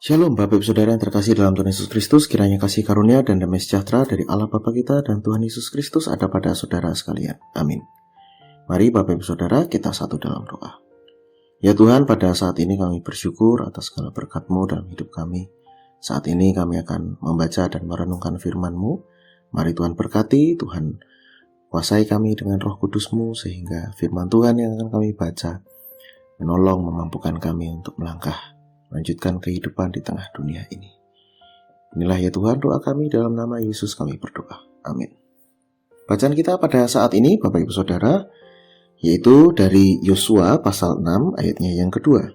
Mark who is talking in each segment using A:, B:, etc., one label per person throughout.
A: Shalom Bapak Ibu Saudara yang terkasih dalam Tuhan Yesus Kristus, kiranya kasih karunia dan damai sejahtera dari Allah Bapa kita dan Tuhan Yesus Kristus ada pada saudara sekalian. Amin. Mari Bapak Ibu Saudara kita satu dalam doa. Ya Tuhan, pada saat ini kami bersyukur atas segala berkat-Mu dalam hidup kami. Saat ini kami akan membaca dan merenungkan firman-Mu. Mari Tuhan berkati, Tuhan kuasai kami dengan Roh Kudus-Mu sehingga firman Tuhan yang akan kami baca menolong memampukan kami untuk melangkah melanjutkan kehidupan di tengah dunia ini. Inilah ya Tuhan doa kami, dalam nama Yesus kami berdoa. Amin. Bacaan kita pada saat ini Bapak Ibu Saudara, yaitu dari Yosua pasal 6 ayatnya yang kedua.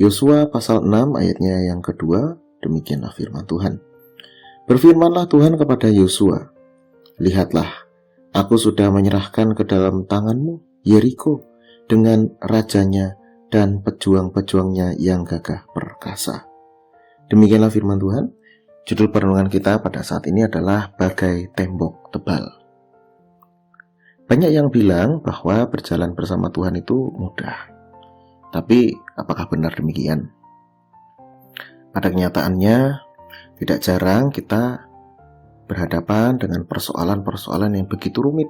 A: Yosua pasal 6 ayatnya yang kedua, demikianlah firman Tuhan. Berfirmanlah Tuhan kepada Yosua, lihatlah, aku sudah menyerahkan ke dalam tanganmu Yeriko dengan rajanya dan pejuang-pejuangnya yang gagah perkasa. Demikianlah firman Tuhan. Judul perenungan kita pada saat ini adalah bagai tembok tebal. Banyak yang bilang bahwa berjalan bersama Tuhan itu mudah. Tapi apakah benar demikian? Pada kenyataannya, tidak jarang kita berhadapan dengan persoalan-persoalan yang begitu rumit.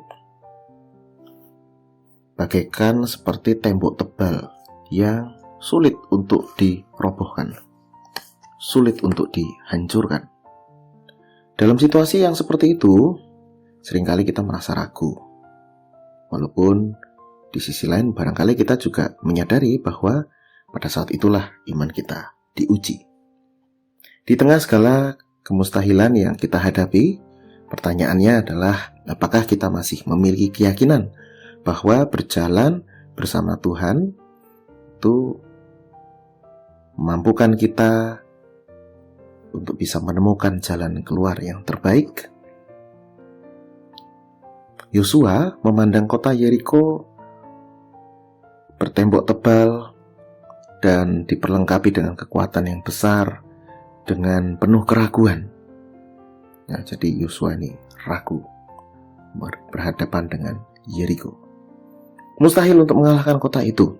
A: Bagaikan seperti tembok tebal yang sulit untuk dirobohkan, sulit untuk dihancurkan. Dalam situasi yang seperti itu, seringkali kita merasa ragu. Walaupun di sisi lain barangkali kita juga menyadari bahwa pada saat itulah iman kita diuji. Di tengah segala kemustahilan yang kita hadapi, pertanyaannya adalah apakah kita masih memiliki keyakinan bahwa berjalan bersama Tuhan itu memampukan kita untuk bisa menemukan jalan keluar yang terbaik. Yosua memandang kota Yeriko bertembok tebal dan diperlengkapi dengan kekuatan yang besar, dengan penuh keraguan. Nah, jadi Yosua ini ragu berhadapan dengan Yeriko. Mustahil untuk mengalahkan kota itu.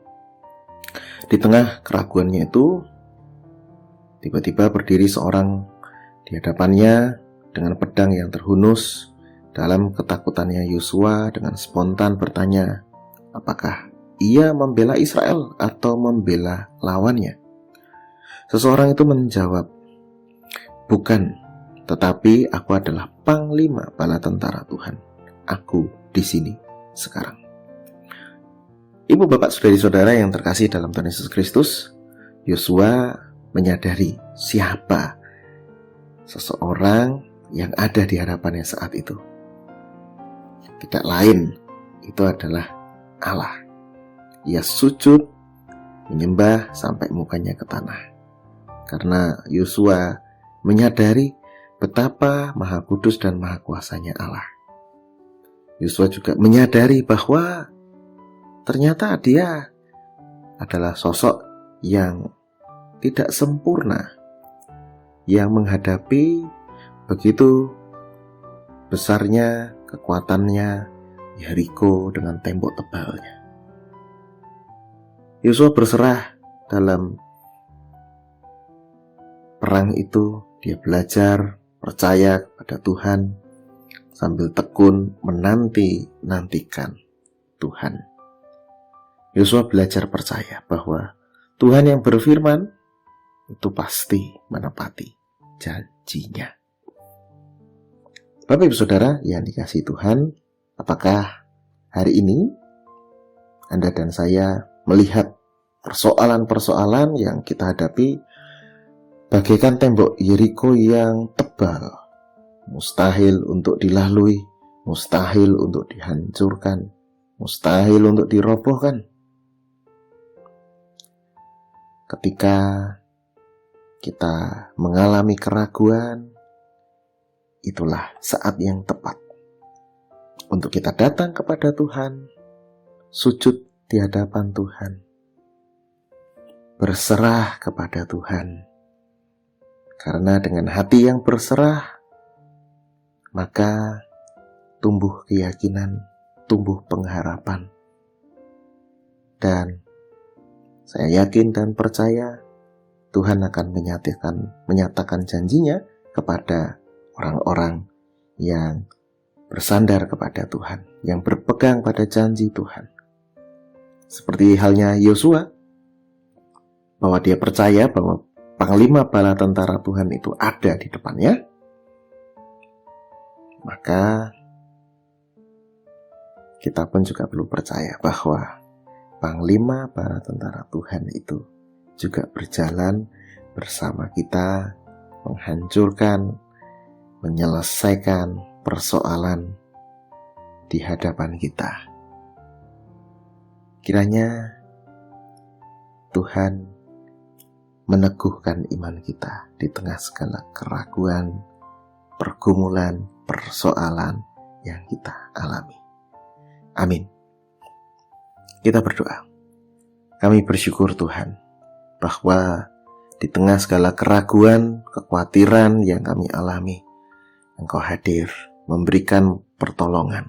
A: Di tengah keraguannya itu, tiba-tiba berdiri seorang di hadapannya dengan pedang yang terhunus. Dalam ketakutannya Yosua dengan spontan bertanya, apakah ia membela Israel atau membela lawannya? Seseorang itu menjawab, bukan, tetapi aku adalah panglima bala tentara Tuhan. Aku di sini sekarang. Ibu bapak saudari-saudara yang terkasih dalam Tuhan Yesus Kristus, Yosua menyadari siapa seseorang yang ada di hadapannya saat itu. Tidak lain, itu adalah Allah. Ia sujud, menyembah sampai mukanya ke tanah. Karena Yosua menyadari betapa maha kudus dan maha kuasanya Allah. Yosua juga menyadari bahwa ternyata dia adalah sosok yang tidak sempurna, yang menghadapi begitu besarnya kekuatannya Yeriko dengan tembok tebalnya. Yosua berserah dalam perang itu. Dia belajar percaya kepada Tuhan sambil tekun menantikan Tuhan. Yosua belajar percaya bahwa Tuhan yang berfirman itu pasti menepati janjinya. Bapak Ibu Saudara yang dikasihi Tuhan, apakah hari ini Anda dan saya melihat persoalan-persoalan yang kita hadapi bagaikan tembok Yeriko yang tebal, mustahil untuk dilalui, mustahil untuk dihancurkan, mustahil untuk dirobohkan? Ketika kita mengalami keraguan, itulah saat yang tepat untuk kita datang kepada Tuhan, sujud di hadapan Tuhan, berserah kepada Tuhan. Karena dengan hati yang berserah, maka tumbuh keyakinan, tumbuh pengharapan. Dan saya yakin dan percaya Tuhan akan menyatakan janjinya kepada orang-orang yang bersandar kepada Tuhan, yang berpegang pada janji Tuhan. Seperti halnya Yosua, bahwa dia percaya bahwa panglima bala tentara Tuhan itu ada di depannya, maka kita pun juga perlu percaya bahwa panglima bala tentara Tuhan itu juga berjalan bersama kita, menghancurkan, menyelesaikan persoalan di hadapan kita. Kiranya Tuhan meneguhkan iman kita di tengah segala keraguan, pergumulan, persoalan yang kita alami. Amin. Kita berdoa. Kami bersyukur Tuhan bahwa di tengah segala keraguan, kekhawatiran yang kami alami, Engkau hadir memberikan pertolongan.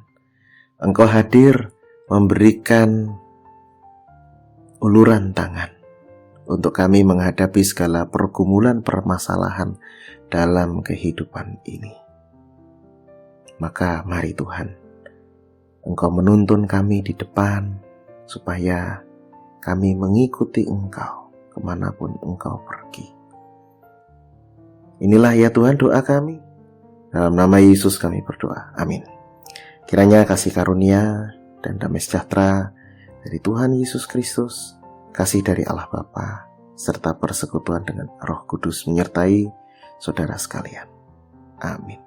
A: Engkau hadir memberikan uluran tangan untuk kami menghadapi segala pergumulan permasalahan dalam kehidupan ini. Maka mari Tuhan, Engkau menuntun kami di depan supaya kami mengikuti Engkau kemanapun Engkau pergi. Inilah ya Tuhan doa kami. Dalam nama Yesus kami berdoa. Amin. Kiranya kasih karunia dan damai sejahtera dari Tuhan Yesus Kristus, kasih dari Allah Bapa, serta persekutuan dengan Roh Kudus menyertai saudara sekalian. Amin.